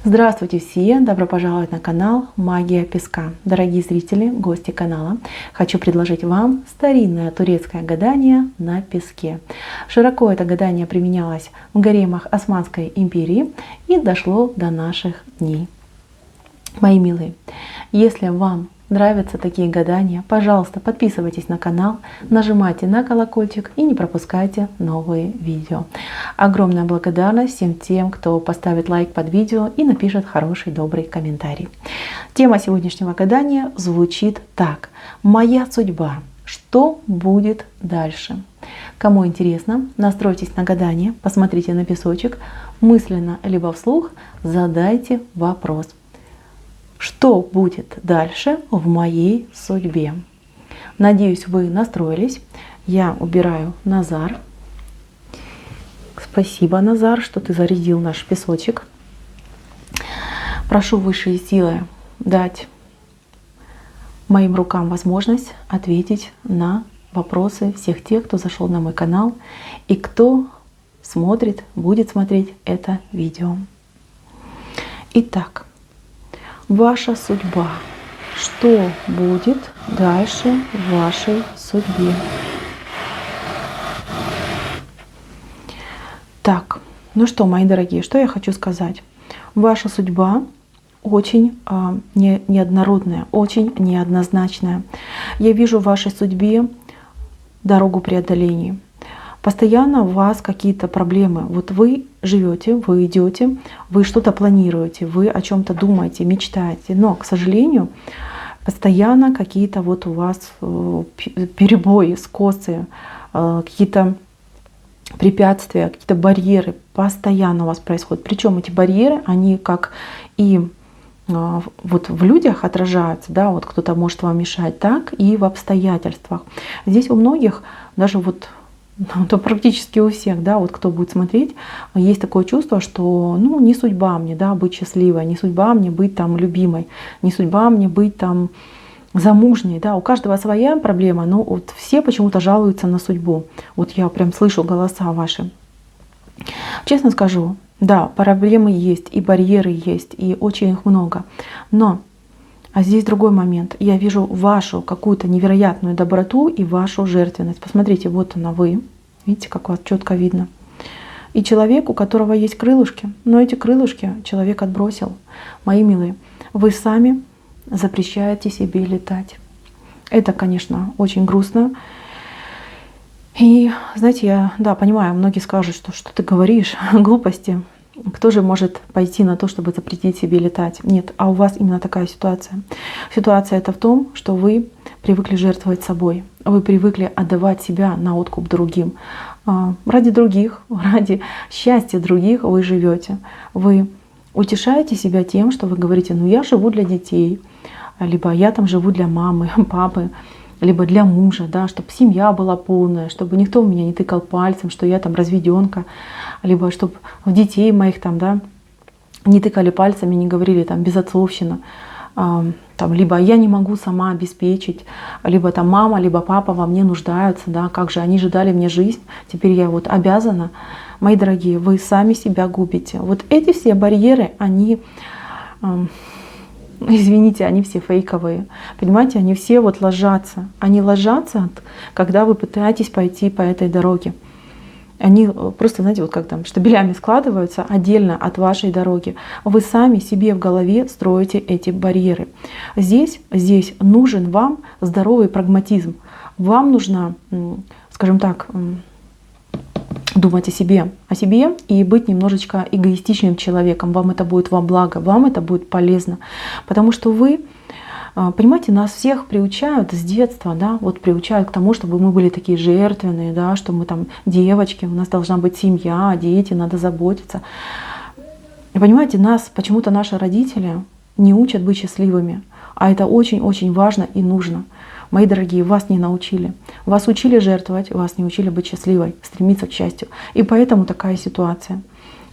Здравствуйте все! Добро пожаловать на канал Магия Песка. Дорогие зрители, гости канала, хочу предложить вам старинное турецкое гадание на песке. Широко это гадание применялось в гаремах Османской империи и дошло до наших дней. Мои милые, если вам нравятся такие гадания, пожалуйста, подписывайтесь на канал, нажимайте на колокольчик и не пропускайте новые видео. Огромная благодарность всем тем, кто поставит лайк под видео и напишет хороший, добрый комментарий. Тема сегодняшнего гадания звучит так. Моя судьба. Что будет дальше? Кому интересно, настройтесь на гадание, посмотрите на песочек, мысленно либо вслух задайте вопрос. Что будет дальше в моей судьбе? Надеюсь, вы настроились. Я убираю Назар. Спасибо, Назар, что ты зарядил наш песочек. Прошу высшие силы дать моим рукам возможность ответить на вопросы всех тех, кто зашел на мой канал и кто смотрит, будет смотреть это видео. Итак. Ваша судьба. Что будет дальше в вашей судьбе? Так, ну что, мои дорогие, что я хочу сказать? Ваша судьба очень неоднородная, очень неоднозначная. Я вижу в вашей судьбе дорогу преодоления. Постоянно у вас какие-то проблемы. Вот вы живете, вы идете, вы что-то планируете, вы о чем-то думаете, мечтаете. Но, к сожалению, постоянно какие-то вот у вас перебои, скосы, какие-то препятствия, какие-то барьеры постоянно у вас происходят. Причем эти барьеры, они как и вот в людях отражаются, да, вот кто-то может вам мешать, так и в обстоятельствах. Здесь у многих даже вот то практически у всех, да, вот кто будет смотреть, есть такое чувство, что ну не судьба мне, да, быть счастливой, не судьба мне быть там любимой, не судьба мне быть там замужней, да, у каждого своя проблема, но вот все почему-то жалуются на судьбу. Вот я прям слышу голоса ваши. Честно скажу, да, проблемы есть, и барьеры есть, и очень их много, но а здесь другой момент. Я вижу вашу какую-то невероятную доброту и вашу жертвенность. Посмотрите, вот она вы. Видите, как вас четко видно. И человек, у которого есть крылышки, но эти крылышки человек отбросил. Мои милые, вы сами запрещаете себе летать. Это, конечно, очень грустно. И, знаете, я, да, понимаю, многие скажут, что ты говоришь, глупости. Кто же может пойти на то, чтобы запретить себе летать? Нет, а у вас именно такая ситуация. Ситуация это в том, что вы привыкли жертвовать собой. Вы привыкли отдавать себя на откуп другим. Ради других, ради счастья других вы живете. Вы утешаете себя тем, что вы говорите, ну я живу для детей, либо я там живу для мамы, папы, либо для мужа, да, чтобы семья была полная, чтобы никто меня не тыкал пальцем, что я там разведенка, либо чтобы в детей моих там, да, не тыкали пальцами, не говорили там безотцовщина, там, либо я не могу сама обеспечить, либо там мама, либо папа во мне нуждаются, да, как же они же дали мне жизнь, теперь я вот обязана. Мои дорогие, вы сами себя губите. Вот эти все барьеры, они извините, они все фейковые. Понимаете, они все вот ложатся. Они ложатся, когда вы пытаетесь пойти по этой дороге. Они просто, знаете, вот как там штабелями складываются отдельно от вашей дороги. Вы сами себе в голове строите эти барьеры. Здесь нужен вам здоровый прагматизм. Вам нужно, скажем так, думать о себе и быть немножечко эгоистичным человеком. Вам это будет во благо, вам это будет полезно. Потому что вы, понимаете, нас всех приучают с детства, да, вот приучают к тому, чтобы мы были такие жертвенные, да, что мы там девочки, у нас должна быть семья, дети, надо заботиться. И понимаете, нас почему-то наши родители не учат быть счастливыми, а это очень-очень важно и нужно. Мои дорогие, вас не научили. Вас учили жертвовать, вас не учили быть счастливой, стремиться к счастью. И поэтому такая ситуация.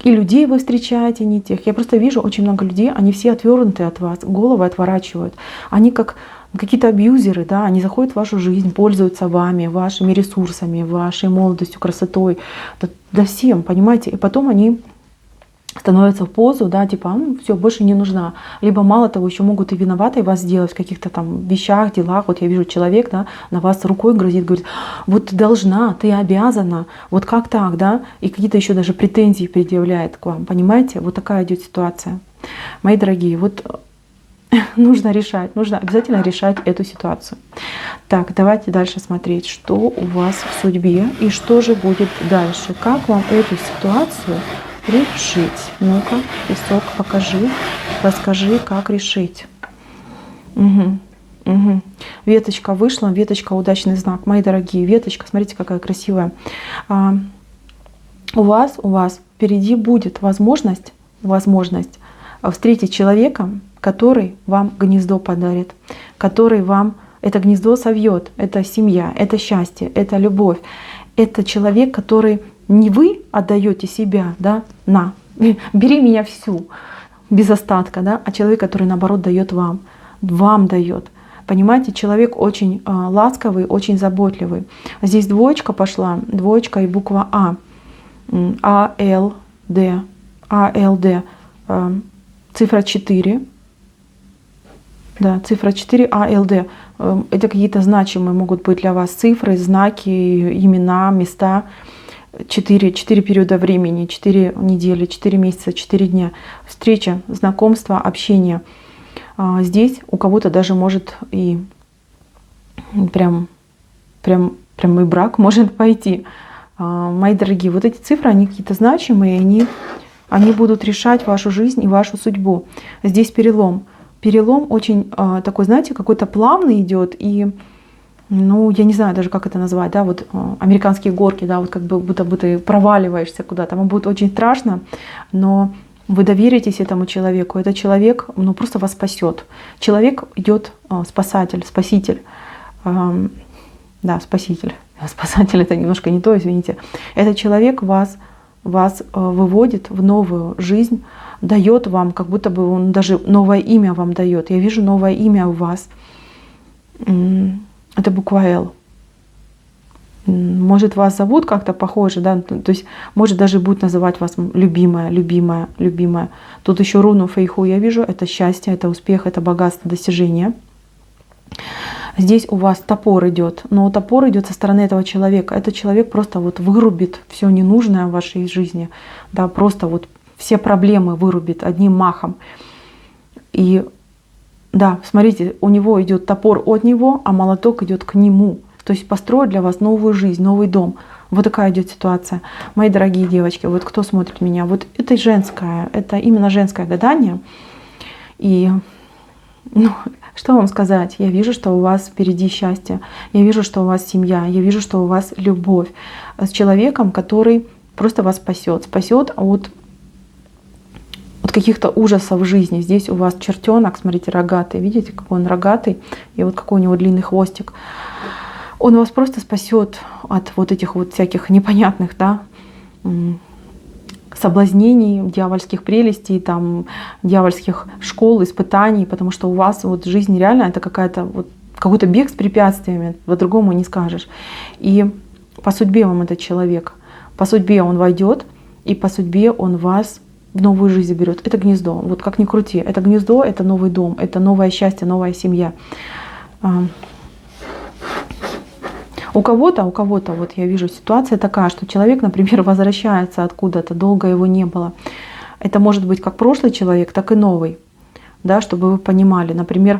И людей вы встречаете не тех. Я просто вижу очень много людей, они все отвернутые от вас, головы отворачивают. Они как какие-то абьюзеры, да, они заходят в вашу жизнь, пользуются вами, вашими ресурсами, вашей молодостью, красотой, да всем, понимаете. И потом они становятся в позу, да, типа, все, больше не нужна. Либо мало того, еще могут и виноватой вас сделать в каких-то там вещах, делах. Вот я вижу, человек, да, на вас рукой грозит, говорит, вот ты должна, ты обязана, вот как так, да, и какие-то еще даже претензии предъявляет к вам, понимаете? Вот такая идет ситуация. Мои дорогие, вот нужно решать, нужно обязательно решать эту ситуацию. Так, давайте дальше смотреть, что у вас в судьбе и что же будет дальше. Как вам эту ситуацию решить? Ну-ка, песок, покажи, расскажи, как решить. Угу. Веточка вышла, веточка удачный знак. Мои дорогие, веточка, смотрите, какая красивая. У вас впереди будет возможность встретить человека, который вам гнездо подарит, который вам это гнездо совьет. Это семья, это счастье, это любовь. Это человек, который не вы отдаете себя, да, на, бери меня всю, без остатка, да, а человек, который наоборот дает вам дает. Понимаете, человек очень ласковый, очень заботливый. Здесь двоечка пошла, двоечка и буква А. АЛД, цифра 4. Да, цифра 4, АЛД. Это какие-то значимые могут быть для вас цифры, знаки, имена, места. 4 периода времени, 4 недели, 4 месяца, 4 дня. Встреча, знакомство, общение. Здесь у кого-то даже может и прям и брак может пойти. Мои дорогие, вот эти цифры, они какие-то значимые, они будут решать вашу жизнь и вашу судьбу. Здесь перелом. Перелом очень такой, знаете, какой-то плавный идет и, ну, я не знаю даже, как это назвать, да, вот американские горки, да, вот как бы будто бы ты проваливаешься куда-то, вам будет очень страшно, но вы доверитесь этому человеку, этот человек, ну, просто вас спасет. Человек идет спасатель, спаситель, да, спаситель, спасатель это немножко не то, извините. Этот человек вас выводит в новую жизнь, дает вам, как будто бы он даже новое имя вам дает. Я вижу новое имя у вас. Это буква Л. Может, вас зовут как-то похоже, да, то есть, может, даже будет называть вас любимая, любимая, любимая. Тут еще руну фейху я вижу, это счастье, это успех, это богатство, достижение. Здесь у вас топор идет, но топор идет со стороны этого человека. Этот человек просто вот вырубит все ненужное в вашей жизни, да, просто вот все проблемы вырубит одним махом. И да, смотрите, у него идет топор от него, а молоток идет к нему. То есть построить для вас новую жизнь, новый дом. Вот такая идет ситуация. Мои дорогие девочки, вот кто смотрит меня, вот это женское, это именно женское гадание. И ну, что вам сказать? Я вижу, что у вас впереди счастье, я вижу, что у вас семья, я вижу, что у вас любовь с человеком, который просто вас спасет от каких-то ужасов в жизни. Здесь у вас чертенок, смотрите, рогатый. Видите, какой он рогатый? И вот какой у него длинный хвостик. Он вас просто спасет от вот этих вот всяких непонятных, да, соблазнений, дьявольских прелестей, там, дьявольских школ, испытаний, потому что у вас вот жизнь реально это какой-то бег с препятствиями, по-другому не скажешь. И по судьбе вам этот человек, по судьбе он войдет, и по судьбе он вас в новую жизнь заберет. Это гнездо. Вот как ни крути, это гнездо, это новый дом, это новое счастье, новая семья. У кого-то, вот я вижу, ситуация такая, что человек, например, возвращается откуда-то, долго его не было. Это может быть как прошлый человек, так и новый, да, чтобы вы понимали. Например,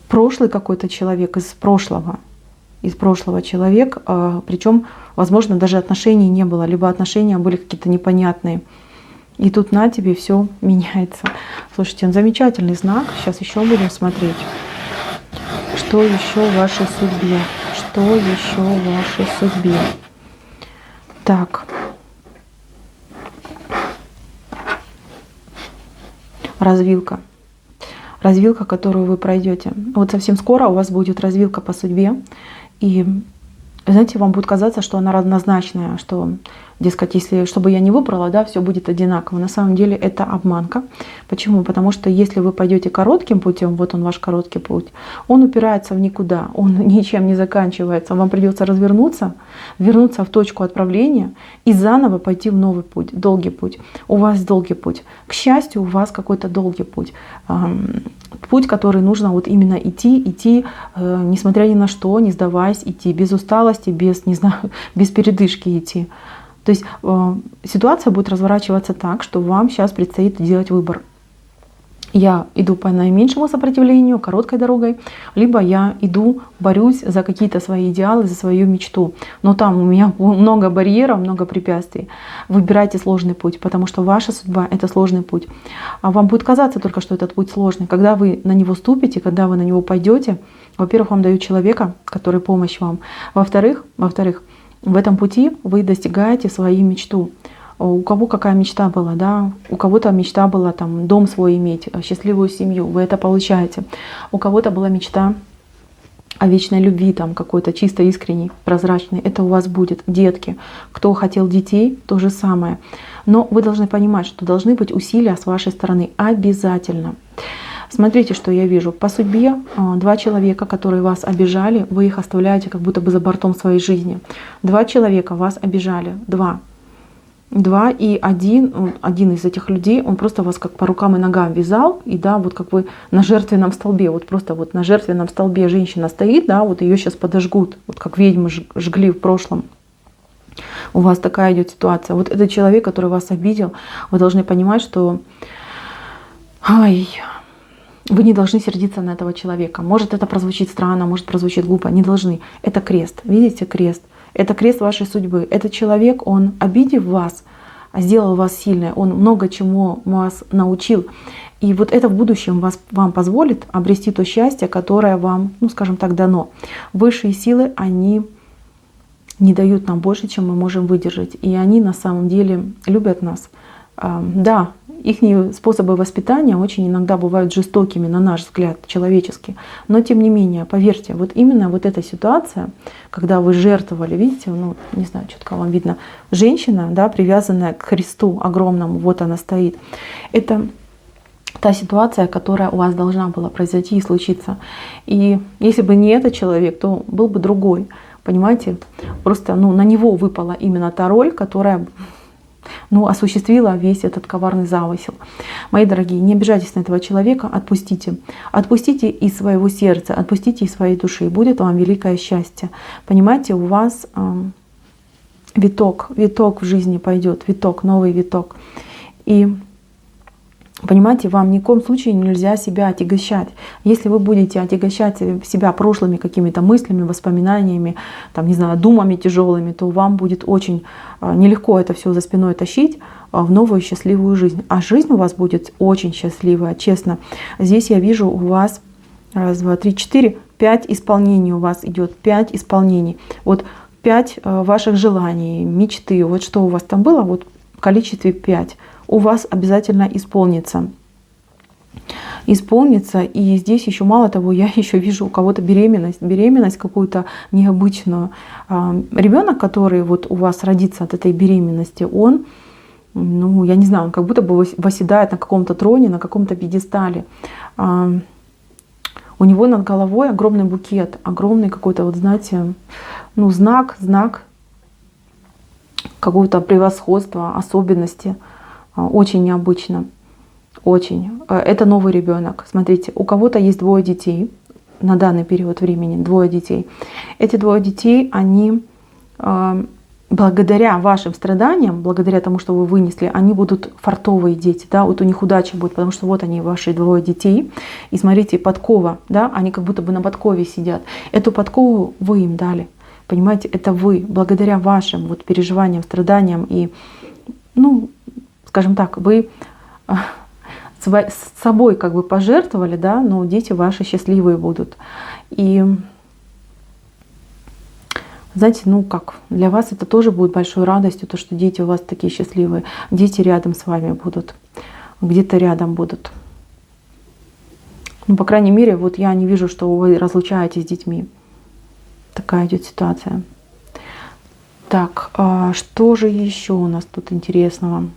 прошлый какой-то человек из прошлого человек, причем, возможно, даже отношений не было, либо отношения были какие-то непонятные. И тут на тебе все меняется. Слушайте, он замечательный знак. Сейчас еще будем смотреть. Что еще в вашей судьбе? Что еще в вашей судьбе? Так. Развилка. Развилка, которую вы пройдете. Вот совсем скоро у вас будет развилка по судьбе. И, знаете, вам будет казаться, что она равнозначная, что Дескать, если, чтобы я не выбрала, да, все будет одинаково. На самом деле это обманка. Почему? Потому что если вы пойдете коротким путем, вот он ваш короткий путь, он упирается в никуда, он ничем не заканчивается. Вам придется развернуться, вернуться в точку отправления и заново пойти в новый путь, долгий путь. У вас долгий путь. К счастью, у вас какой-то долгий путь. Путь, который нужно вот именно идти, несмотря ни на что, не сдаваясь, идти, без усталости, без, не знаю, без передышки идти. То есть ситуация будет разворачиваться так, что вам сейчас предстоит делать выбор. Я иду по наименьшему сопротивлению, короткой дорогой, либо я иду, борюсь за какие-то свои идеалы, за свою мечту. Но там у меня много барьеров, много препятствий. Выбирайте сложный путь, потому что ваша судьба — это сложный путь. А вам будет казаться только, что этот путь сложный. Когда вы на него ступите, когда вы на него пойдете, во-первых, вам дают человека, который помощь вам. Во-вторых, в этом пути вы достигаете свою мечту. У кого какая мечта была, да? У кого-то мечта была там дом свой иметь, счастливую семью, вы это получаете. У кого-то была мечта о вечной любви, там какой-то чисто искренней, прозрачной. Это у вас будет. Детки. Кто хотел детей, то же самое. Но вы должны понимать, что должны быть усилия с вашей стороны обязательно. Смотрите, что я вижу. По судьбе два человека, которые вас обижали, вы их оставляете как будто бы за бортом своей жизни. Два человека вас обижали. Два, и один из этих людей, он просто вас как по рукам и ногам вязал, и да, вот как вы на жертвенном столбе, вот просто вот на жертвенном столбе женщина стоит, да, вот ее сейчас подожгут, вот как ведьмы жгли в прошлом. У вас такая идет ситуация. Вот этот человек, который вас обидел, вы должны понимать, что вы не должны сердиться на этого человека. Может, это прозвучит странно, может, прозвучит глупо. Не должны. Это крест. Видите, крест. Это крест вашей судьбы. Этот человек, он, обидев вас, сделал вас сильной. Он много чему вас научил. И вот это в будущем вам позволит обрести то счастье, которое вам, ну, скажем так, дано. Высшие силы, они не дают нам больше, чем мы можем выдержать. И они на самом деле любят нас. Да, их способы воспитания очень иногда бывают жестокими, на наш взгляд, человеческие. Но тем не менее, поверьте, вот именно вот эта ситуация, когда вы жертвовали, видите, ну, не знаю, четко вам видно, женщина, да, привязанная к кресту огромному, вот она стоит. Это та ситуация, которая у вас должна была произойти и случиться. И если бы не этот человек, то был бы другой. Понимаете? Просто на него выпала именно та роль, которая осуществила весь этот коварный замысел. Мои дорогие, не обижайтесь на этого человека, отпустите. Отпустите из своего сердца, отпустите из своей души. Будет вам великое счастье. Понимаете, у вас виток в жизни пойдет, новый виток. И понимаете, вам ни в коем случае нельзя себя отягощать. Если вы будете отягощать себя прошлыми какими-то мыслями, воспоминаниями, там, не знаю, думами тяжелыми, то вам будет очень нелегко это все за спиной тащить в новую счастливую жизнь. А жизнь у вас будет очень счастливая, честно. Здесь я вижу у вас 1, 2, 3, 4, 5 исполнений у вас идет, 5 исполнений. Вот 5 ваших желаний, мечты, вот что у вас там было, вот в количестве 5. У вас обязательно исполнится. И здесь еще мало того, я еще вижу у кого-то беременность какую-то необычную. Ребенок, который вот у вас родится от этой беременности, он, я не знаю, он как будто бы восседает на каком-то троне, на каком-то пьедестале. У него над головой огромный букет, огромный какой-то, вот знаете, знак какого-то превосходства, особенности. Очень необычно. Очень. Это новый ребенок. Смотрите, у кого-то есть 2 детей на данный период времени, 2 детей. Эти 2 детей, они благодаря вашим страданиям, благодаря тому, что вы вынесли, они будут фартовые дети, да, вот у них удача будет, потому что вот они, ваши 2 детей. И смотрите, подкова, да, они как будто бы на подкове сидят. Эту подкову вы им дали. Понимаете, это вы, благодаря вашим вот переживаниям, страданиям и, скажем так, вы с собой как бы пожертвовали, да, но дети ваши счастливые будут. И знаете, для вас это тоже будет большой радостью, то, что дети у вас такие счастливые. Дети рядом с вами будут, где-то рядом будут. По крайней мере, вот я не вижу, что вы разлучаетесь с детьми. Такая идет ситуация. Так, что же еще у нас тут интересного?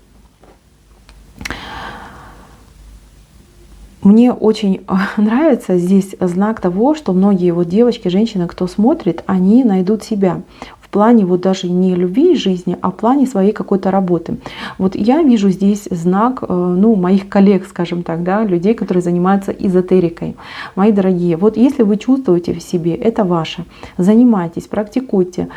Мне очень нравится здесь знак того, что многие вот девочки, женщины, кто смотрит, они найдут себя в плане вот даже не любви и жизни, а в плане своей какой-то работы. Вот я вижу здесь знак, ну, моих коллег, скажем так, да, людей, которые занимаются эзотерикой. Мои дорогие, вот если вы чувствуете в себе, это ваше, занимайтесь, практикуйте.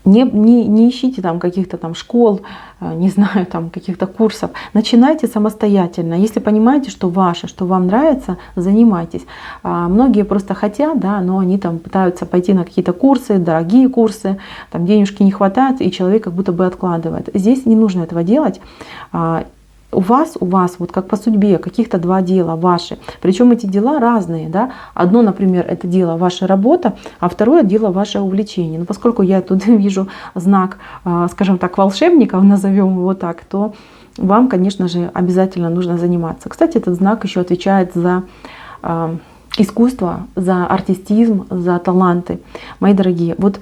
Не ищите там каких-то там школ, не знаю, там каких-то курсов. Начинайте самостоятельно. Если понимаете, что ваше, что вам нравится, занимайтесь. Многие просто хотят, да, но они там пытаются пойти на какие-то курсы, дорогие курсы, там денежки не хватает, и человек как будто бы откладывает. Здесь не нужно этого делать. У вас вот как по судьбе каких-то два дела ваши. Причем эти дела разные. Да? Одно, например, это дело ваша работа, а второе дело ваше увлечение. Но поскольку я тут вижу знак, скажем так, волшебников, назовем его так, то вам, конечно же, обязательно нужно заниматься. Кстати, этот знак еще отвечает за искусство, за артистизм, за таланты. Мои дорогие, вот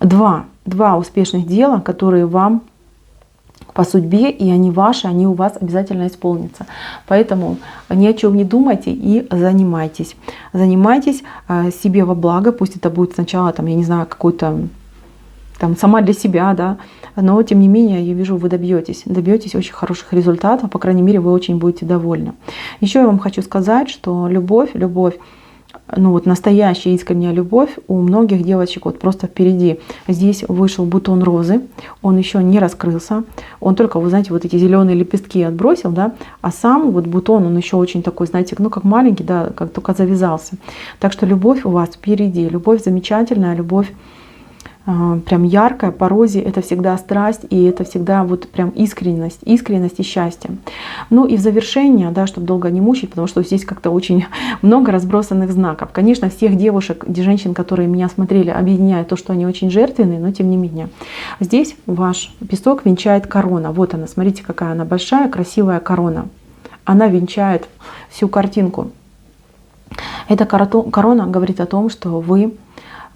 два успешных дела, которые вам по судьбе, и они ваши, они у вас обязательно исполнятся. Поэтому ни о чем не думайте и занимайтесь. Занимайтесь себе во благо, пусть это будет сначала, там, я не знаю, какой-то там сама для себя, да, но тем не менее, я вижу, вы добьетесь очень хороших результатов, по крайней мере, вы очень будете довольны. Еще я вам хочу сказать, что любовь, ну вот настоящая искренняя любовь у многих девочек вот просто впереди. Здесь вышел бутон розы, он еще не раскрылся, он только, вы знаете, вот эти зеленые лепестки отбросил, да, а сам вот бутон, он еще очень такой, знаете, ну как маленький, да, как только завязался. Так что любовь у вас впереди, любовь замечательная, любовь прям яркая, по розе, это всегда страсть, и это всегда вот прям искренность и счастье. Ну и в завершение, да, чтобы долго не мучить, потому что здесь как-то очень много разбросанных знаков. Конечно, всех девушек, женщин, которые меня смотрели, объединяет то, что они очень жертвенные, но тем не менее. Здесь ваш песок венчает корона. Вот она, смотрите, какая она большая, красивая корона. Она венчает всю картинку. Эта корона говорит о том, что вы,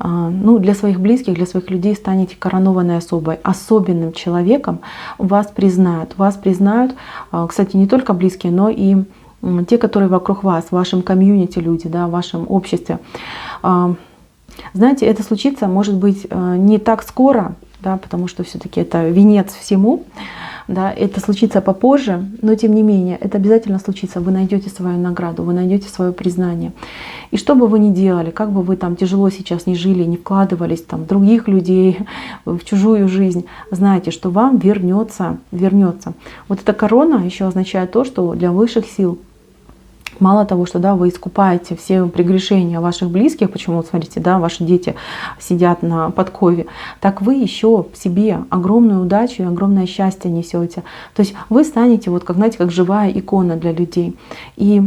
ну, для своих близких, для своих людей станете коронованной особой, особенным человеком. Вас признают, кстати, не только близкие, но и те, которые вокруг вас, в вашем комьюнити люди, да, в вашем обществе. Знаете, это случится, может быть, не так скоро, да, потому что все-таки это венец всему. Да, это случится попозже, но тем не менее, это обязательно случится. Вы найдете свою награду, вы найдете свое признание. И что бы вы ни делали, как бы вы там тяжело сейчас не жили, не вкладывались там, в других людей, в чужую жизнь, знайте, что вам вернется. Вот эта корона еще означает то, что для высших сил, мало того, что да, вы искупаете все прегрешения ваших близких, почему, смотрите, да, ваши дети сидят на подкове, так вы еще себе огромную удачу и огромное счастье несете. То есть вы станете, вот, как, знаете, как живая икона для людей. И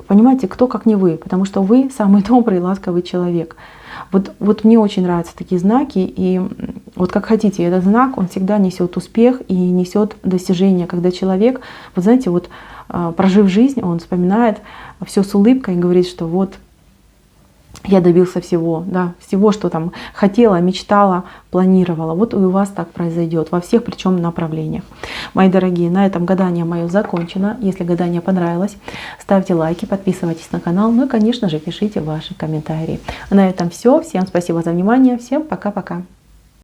понимаете, кто как не вы, потому что вы самый добрый, ласковый человек. Вот мне очень нравятся такие знаки, и вот как хотите, этот знак, он всегда несет успех и несет достижение, когда человек, вот знаете, вот прожив жизнь, он вспоминает все с улыбкой и говорит, что вот я добился всего, да, всего, что там хотела, мечтала, планировала. Вот и у вас так произойдет во всех, причем направлениях. Мои дорогие, на этом гадание мое закончено. Если гадание понравилось, ставьте лайки, подписывайтесь на канал, ну и, конечно же, пишите ваши комментарии. На этом все. Всем спасибо за внимание. Всем пока-пока.